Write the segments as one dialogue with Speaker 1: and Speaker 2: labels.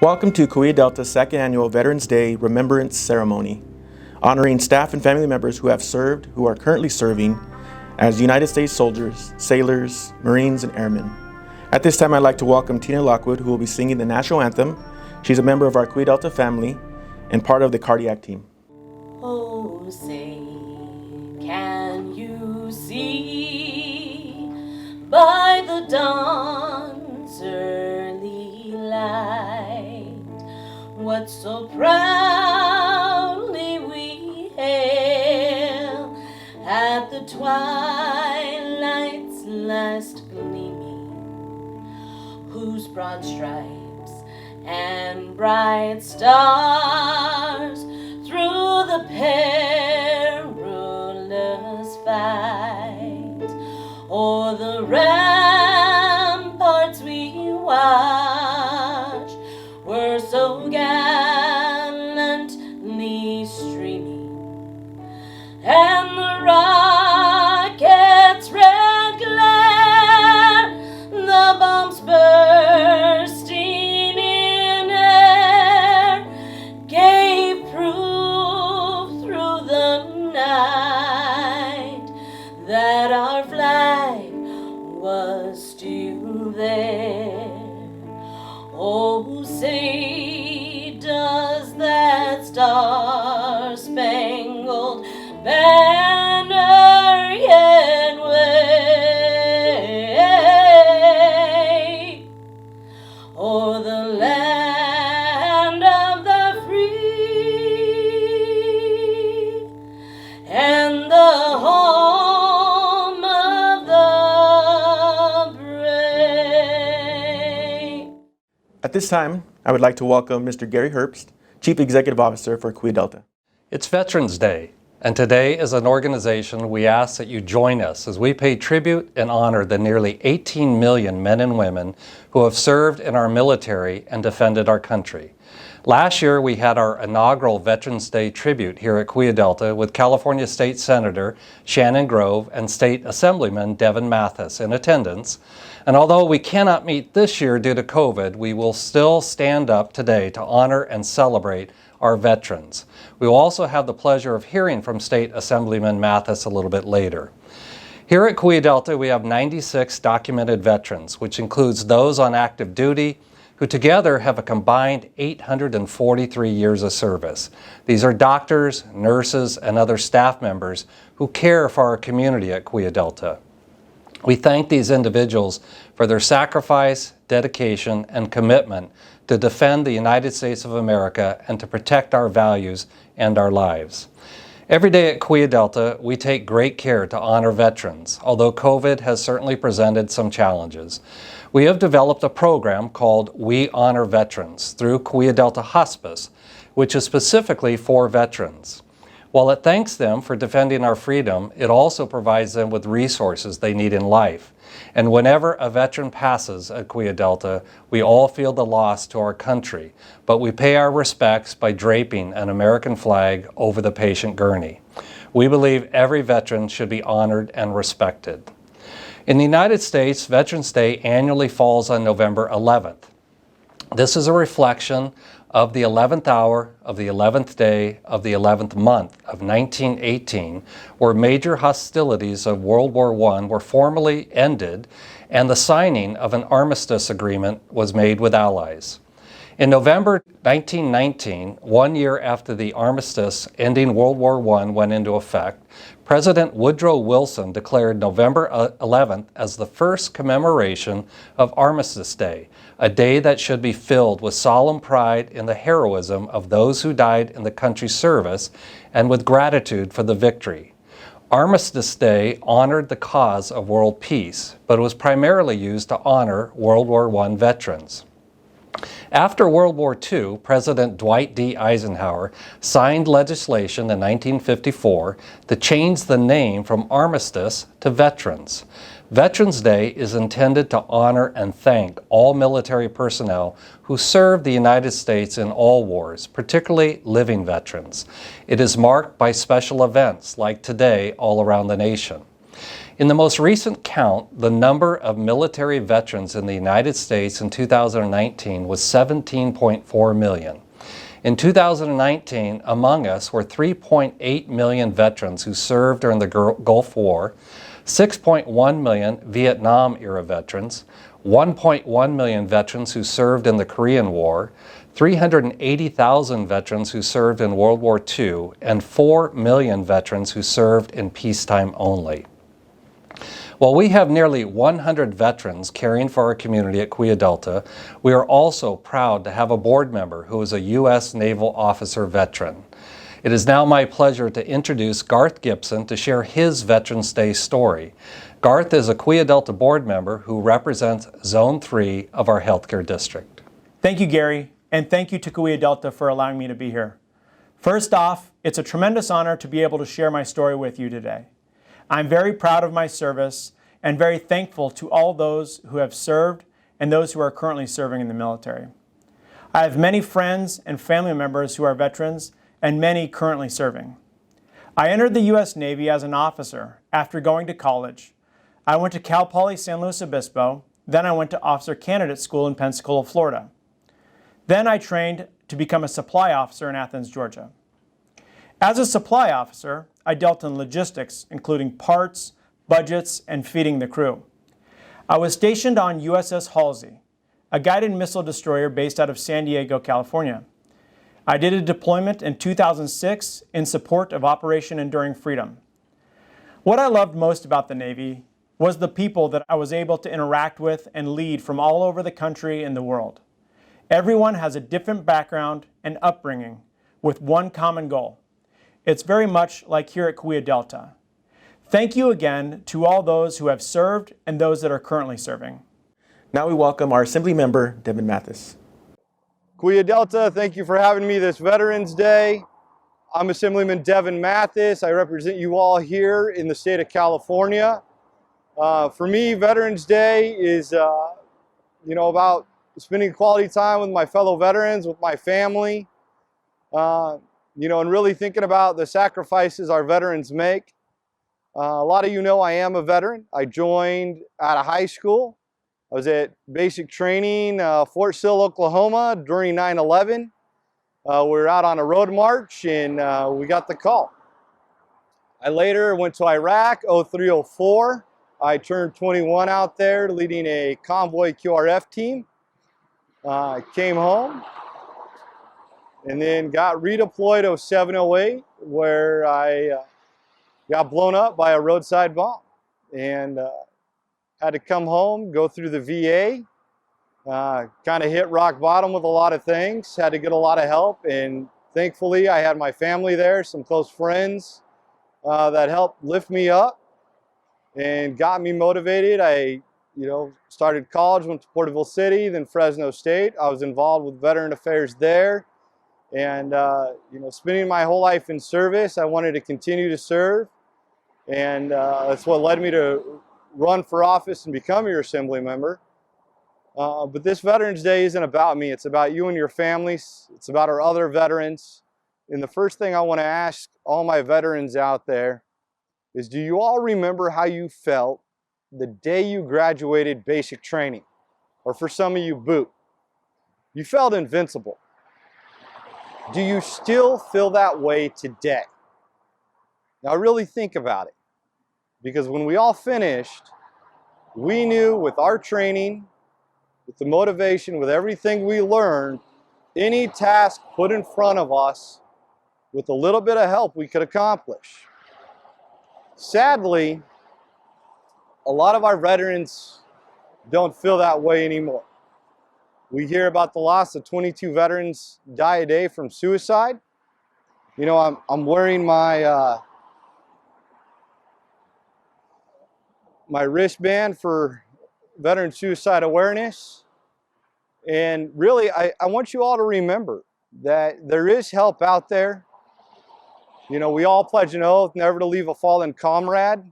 Speaker 1: Welcome to Kaweah Delta's second annual Veterans Day Remembrance Ceremony, honoring staff and family members who have served, who are currently serving as United States soldiers, sailors, Marines, and airmen. At this time, I'd like to welcome Tina Lockwood, who will be singing the national anthem. She's a member of our Kaweah Delta family and part of the cardiac team.
Speaker 2: Oh, say, can you see by the dawn's early light what so proudly we hail at the twilight's last gleaming, whose broad stripes and bright stars through the perilous fight o'er the ramparts we watched were so gallantly streaming, and the rocket's red glare, the bombs bursting in air, gave proof through the night that our flag was still there. Oh, say, does that star-spangled banner yet wave o'er the land of the free and the home of the brave?
Speaker 1: At this time, I would like to welcome Mr. Gary Herbst, Chief Executive Officer for Kaweah Delta.
Speaker 3: It's Veterans Day, and today as an organization we ask that you join us as we pay tribute and honor the nearly 18 million men and women who have served in our military and defended our country. Last year we had our inaugural Veterans Day tribute here at Kaweah Delta with California State Senator Shannon Grove and State Assemblyman Devin Mathis in attendance. And although we cannot meet this year due to COVID, we will still stand up today to honor and celebrate our veterans. We will also have the pleasure of hearing from State Assemblyman Mathis a little bit later. Here at Kaweah Delta, we have 96 documented veterans, which includes those on active duty, who together have a combined 843 years of service. These are doctors, nurses, and other staff members who care for our community at Kaweah Delta. We thank these individuals for their sacrifice, dedication, and commitment to defend the United States of America and to protect our values and our lives. Every day at Kaweah Delta, we take great care to honor veterans, although COVID has certainly presented some challenges. We have developed a program called We Honor Veterans through Kaweah Delta Hospice, which is specifically for veterans. While it thanks them for defending our freedom, it also provides them with resources they need in life. And whenever a veteran passes at Kaweah Delta, we all feel the loss to our country, but we pay our respects by draping an American flag over the patient gurney. We believe every veteran should be honored and respected. In the United States, Veterans Day annually falls on November 11th. This is a reflection of the 11th hour of the 11th day of the 11th month of 1918, where major hostilities of World War I were formally ended and the signing of an armistice agreement was made with Allies. In November 1919, 1 year after the armistice ending World War I went into effect, President Woodrow Wilson declared November 11th as the first commemoration of Armistice Day, a day that should be filled with solemn pride in the heroism of those who died in the country's service and with gratitude for the victory. Armistice Day honored the cause of world peace, but it was primarily used to honor World War I veterans. After World War II, President Dwight D. Eisenhower signed legislation in 1954 to change the name from Armistice to Veterans. Veterans Day is intended to honor and thank all military personnel who served the United States in all wars, particularly living veterans. It is marked by special events like today all around the nation. In the most recent count, the number of military veterans in the United States in 2019 was 17.4 million. In 2019, among us were 3.8 million veterans who served during the Gulf War, 6.1 million Vietnam-era veterans, 1.1 million veterans who served in the Korean War, 380,000 veterans who served in World War II, and 4 million veterans who served in peacetime only. While we have nearly 100 veterans caring for our community at Kaweah Delta, we are also proud to have a board member who is a U.S. Naval officer veteran. It is now my pleasure to introduce Garth Gibson to share his Veterans Day story. Garth is a Kaweah Delta board member who represents Zone 3 of our healthcare district.
Speaker 4: Thank you, Gary, and thank you to Kaweah Delta for allowing me to be here. First off, it's a tremendous honor to be able to share my story with you today. I'm very proud of my service and very thankful to all those who have served and those who are currently serving in the military. I have many friends and family members who are veterans and many currently serving. I entered the U.S. Navy as an officer after going to college. I went to Cal Poly San Luis Obispo, then I went to Officer Candidate School in Pensacola, Florida. Then I trained to become a supply officer in Athens, Georgia. As a supply officer, I dealt in logistics, including parts, budgets, and feeding the crew. I was stationed on USS Halsey, a guided missile destroyer based out of San Diego, California. I did a deployment in 2006 in support of Operation Enduring Freedom. What I loved most about the Navy was the people that I was able to interact with and lead from all over the country and the world. Everyone has a different background and upbringing with one common goal. It's very much like here at Kaweah Delta. Thank you again to all those who have served and those that are currently serving.
Speaker 1: Now we welcome our Assembly Member, Devin Mathis.
Speaker 5: Kaweah Delta, thank you for having me this Veterans Day. I'm Assemblyman Devin Mathis. I represent you all here in the state of California. For me, Veterans Day is, about spending quality time with my fellow veterans, with my family, and really thinking about the sacrifices our veterans make. A lot of you know I am a veteran. I joined out of high school. I was at basic training, Fort Sill, Oklahoma during 9/11. We were out on a road march and we got the call. I later went to Iraq, 03-04. I turned 21 out there leading a convoy QRF team. Came home and then got redeployed 07-08 where I got blown up by a roadside bomb and had to come home, go through the VA, kind of hit rock bottom with a lot of things, had to get a lot of help, and thankfully I had my family there, some close friends that helped lift me up and got me motivated. I started college, went to Porterville City, then Fresno State. I was involved with veteran affairs there, and spending my whole life in service, I wanted to continue to serve, and that's what led me to run for office and become your assembly member. But this Veterans Day isn't about me. It's about you and your families. It's about our other veterans. And the first thing I want to ask all my veterans out there is, do you all remember how you felt the day you graduated basic training? Or for some of you, boot. You felt invincible. Do you still feel that way today? Now really think about it. Because when we all finished, we knew with our training, with the motivation, with everything we learned, any task put in front of us, with a little bit of help, we could accomplish. Sadly, a lot of our veterans don't feel that way anymore. We hear about the loss of 22 veterans die a day from suicide. I'm wearing my my wristband for veteran suicide awareness. And really, I want you all to remember that there is help out there. We all pledge an oath never to leave a fallen comrade.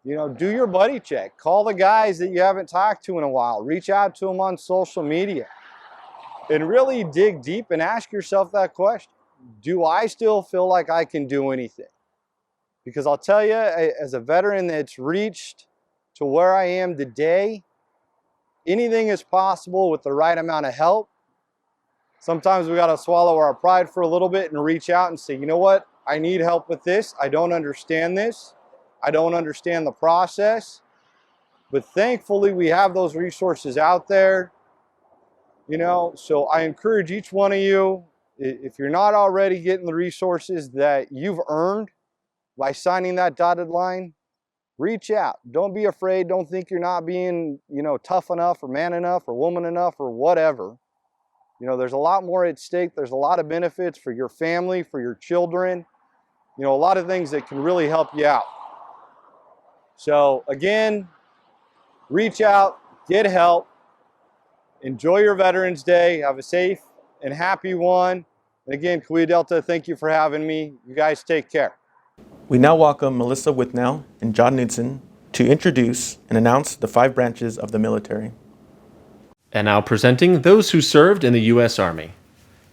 Speaker 5: Do your buddy check. Call the guys that you haven't talked to in a while. Reach out to them on social media. And really dig deep and ask yourself that question. Do I still feel like I can do anything? Because I'll tell you, as a veteran that's reached to where I am today, anything is possible with the right amount of help. Sometimes we got to swallow our pride for a little bit and reach out and say, you know what? I need help with this. I don't understand this. I don't understand the process. But thankfully, we have those resources out there. You know, so I encourage each one of you, if you're not already getting the resources that you've earned by signing that dotted line, reach out. Don't be afraid. Don't think you're not being, you know, tough enough or man enough or woman enough or whatever. You know, there's a lot more at stake. There's a lot of benefits for your family, for your children. You know, a lot of things that can really help you out. So again, reach out, get help, enjoy your Veterans Day, have a safe and happy one. And again, Kaweah Delta, thank you for having me. You guys take care.
Speaker 1: We now welcome Melissa Withnow and John Knudsen to introduce and announce the 5 branches of the military.
Speaker 6: And now presenting those who served in the U.S. Army.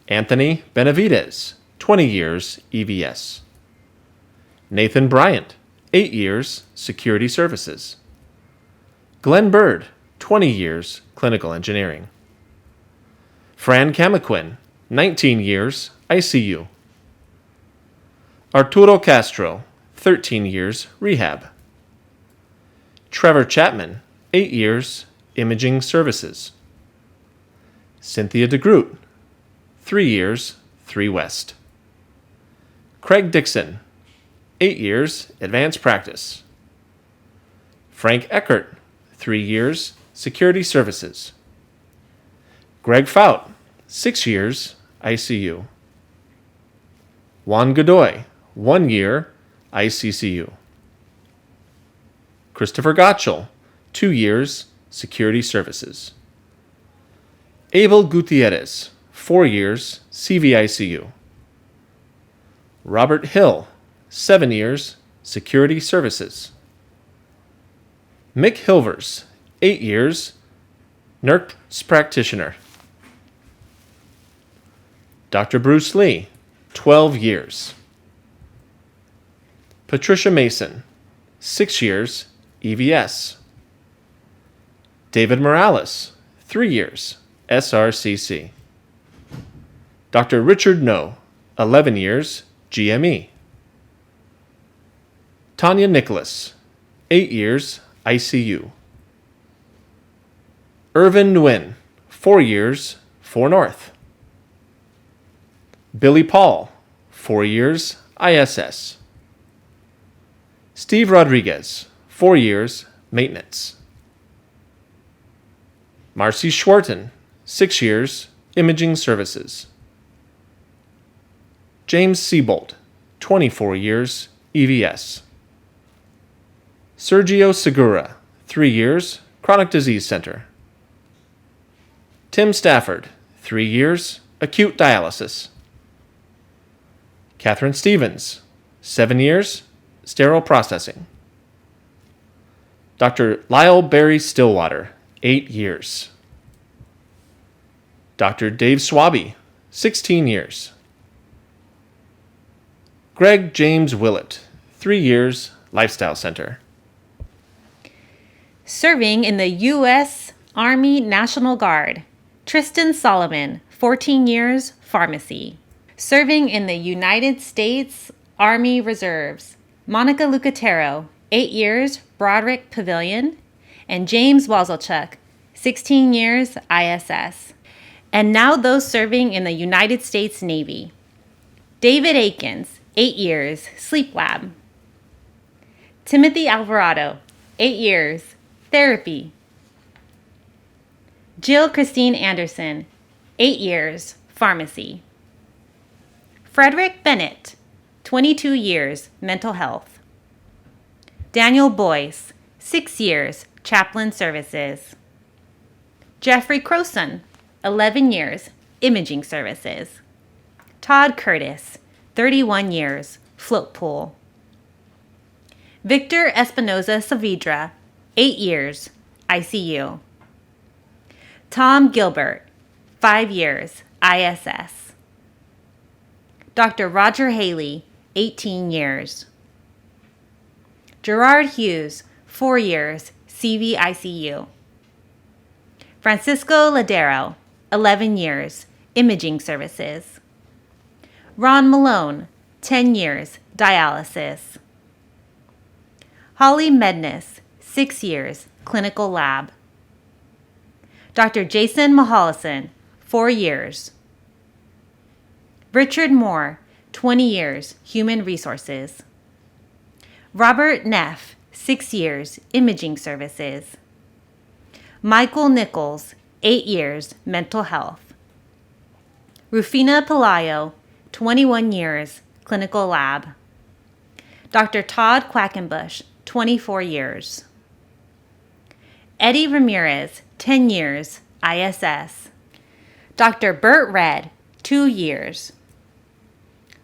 Speaker 6: Anthony Benavides, 20 years, EVS. Nathan Bryant, 8 years, Security Services. Glenn Bird, 20 years, Clinical Engineering. Fran Camaquin, 19 years, ICU. Arturo Castro, 13 years, Rehab. Trevor Chapman, 8 years, Imaging Services. Cynthia DeGroot, 3 years, 3 West. Craig Dixon, 8 years, Advanced Practice. Frank Eckert, 3 years, Security Services. Greg Fout, 6 years, ICU. Juan Godoy, 1 year, ICCU. Christopher Gottschall, 2 years, Security Services. Abel Gutierrez, 4 years, CVICU. Robert Hill, 7 years, Security Services. Mick Hilvers, 8 years, Nurse Practitioner. Dr. Bruce Lee, 12 years. Patricia Mason, 6 years, EVS. David Morales, 3 years, SRCC. Dr. Richard No, 11 years, GME. Tanya Nicholas, 8 years, ICU. Irvin Nguyen, 4 years, 4 North. Billy Paul, 4 years, ISS. Steve Rodriguez, 4 years, Maintenance. Marcy Schwarten, 6 years, Imaging Services. James Seabolt, 24 years, EVS. Sergio Segura, 3 years, Chronic Disease Center. Tim Stafford, 3 years, Acute Dialysis. Catherine Stevens, 7 years, Sterile Processing. Dr. Lyle Barry Stillwater, 8 years. Dr. Dave Swaby, 16 years. Greg James Willett, 3 years, Lifestyle Center.
Speaker 7: Serving in the U.S. Army National Guard, Tristan Solomon, 14 years, Pharmacy. Serving in the United States Army Reserves, Monica Lucatero, 8 years, Broderick Pavilion. And James Wazelchuk, 16 years, ISS. And now those serving in the United States Navy. David Akins, 8 years, Sleep Lab. Timothy Alvarado, 8 years, Therapy. Jill Christine Anderson, 8 years, Pharmacy. Frederick Bennett, 22 years, Mental Health. Daniel Boyce, 6 years, Chaplain Services. Jeffrey Croson, 11 years, Imaging Services. Todd Curtis, 31 years, Float Pool. Victor Espinoza Saavedra, 8 years, ICU. Tom Gilbert, 5 years, ISS. Dr. Roger Haley, 18 years. Girard Hughes, 4 years, CV-ICU. Francisco Ladero, 11 years, Imaging Services. Ron Malone, 10 years, Dialysis. Holly Medness, 6 years, Clinical Lab. Dr. Jason Mahallison, 4 years. Richard Moore, 20 years, Human Resources. Robert Neff, 6 years, Imaging Services. Michael Nichols, 8 years, Mental Health. Rufina Pelayo, 21 years, Clinical Lab. Dr. Todd Quackenbush, 24 years. Eddie Ramirez, 10 years, ISS. Dr. Burt Red, 2 years.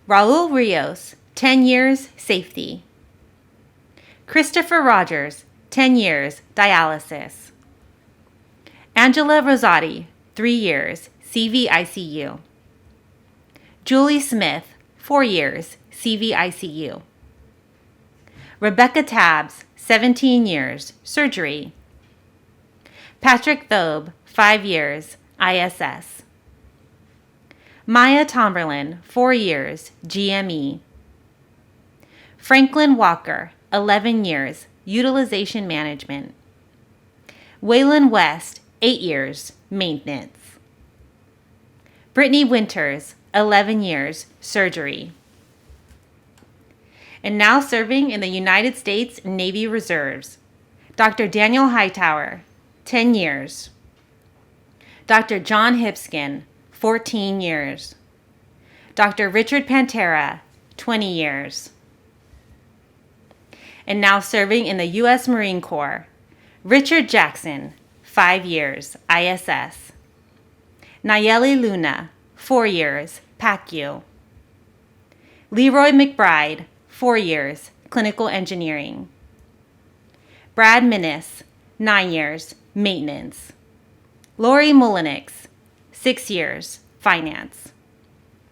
Speaker 7: Raul Rios, 10 years, Safety. Christopher Rogers, 10 years, Dialysis. Angela Rosati, 3 years, CV-ICU. Julie Smith, 4 years, CV-ICU. Rebecca Tabbs, 17 years, Surgery. Patrick Thobe, 5 years, ISS. Maya Tomberlin, 4 years, GME. Franklin Walker, 11 years, Utilization Management. Waylon West, 8 years, Maintenance. Brittany Winters, 11 years, Surgery. And now serving in the United States Navy Reserves, Dr. Daniel Hightower, 10 years. Dr. John Hipskin, 14 years. Dr. Richard Pantera, 20 years. And now serving in the U.S. Marine Corps, Richard Jackson, 5 years, ISS. Nayeli Luna, 4 years, PACU. Leroy McBride, 4 years, Clinical Engineering. Brad Minnis, 9 years, Maintenance. Lori Mullenix, 6 years, Finance.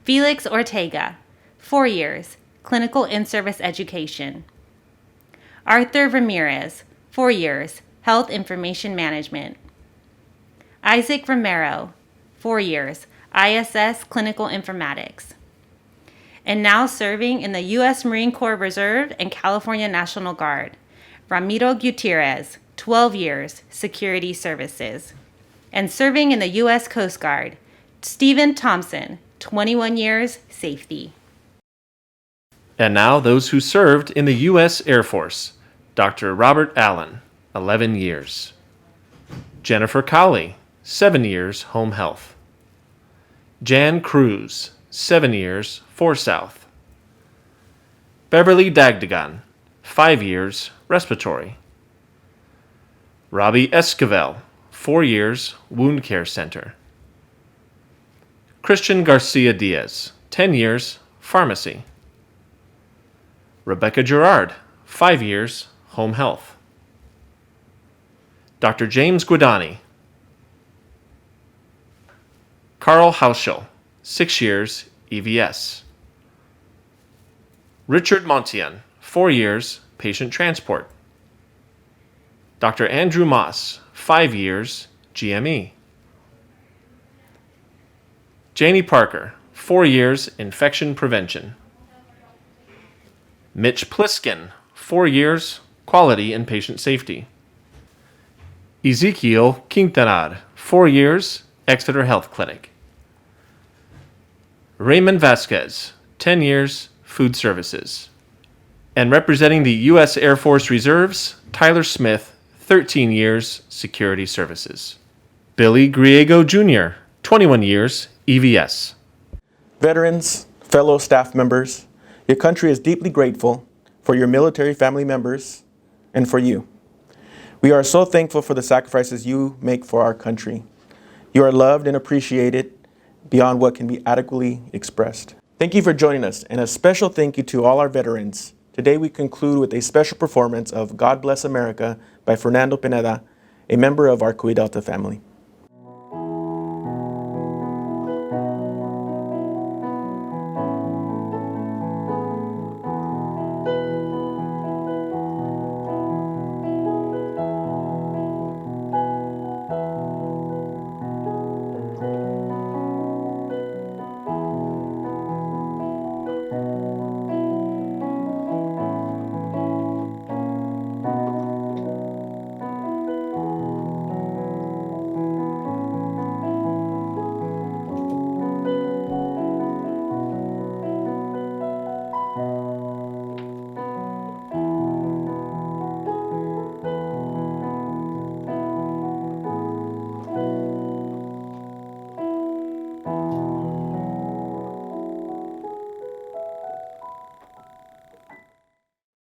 Speaker 7: Felix Ortega, 4 years, Clinical In-Service Education. Arthur Ramirez, 4 years, Health Information Management. Isaac Romero, 4 years, ISS Clinical Informatics. And now serving in the U.S. Marine Corps Reserve and California National Guard, Ramiro Gutierrez, 12 years, Security Services. And serving in the U.S. Coast Guard, Stephen Thompson, 21 years, Safety.
Speaker 6: And now those who served in the U.S. Air Force. Dr. Robert Allen, 11 years. Jennifer Cawley, 7 years, Home Health. Jan Cruz, 7 years, 4 South. Beverly Dagdagan, 5 years, Respiratory. Robby Esquivel, 4 years, Wound Care Center. Christian Garcia-Diaz, 10 years, Pharmacy. Rebecca Girard, 5 years, Home Health. Dr. James Guadagni. Carl Hauschel, 6 years, EVS. Richard Montion, 4 years, Patient Transport. Dr. Andrew Moss, 5 years, GME. Janey Parker, 4 years, Infection Prevention. Mitch Pliskin, 4 years, Quality and Patient Safety. Ezekiel Quintanar, 4 years, Exeter Health Clinic. Raymond Vasquez, 10 years, Food Services. And representing the U.S. Air Force Reserves, Tyler Smith, 13 years, Security Services. Billy Griego Jr., 21 years, EVS.
Speaker 1: Veterans, fellow staff members, your country is deeply grateful for your military family members and for you. We are so thankful for the sacrifices you make for our country. You are loved and appreciated beyond what can be adequately expressed. Thank you for joining us, and a special thank you to all our veterans. Today we conclude with a special performance of God Bless America by Fernando Pineda, a member of our Kaweah Delta family.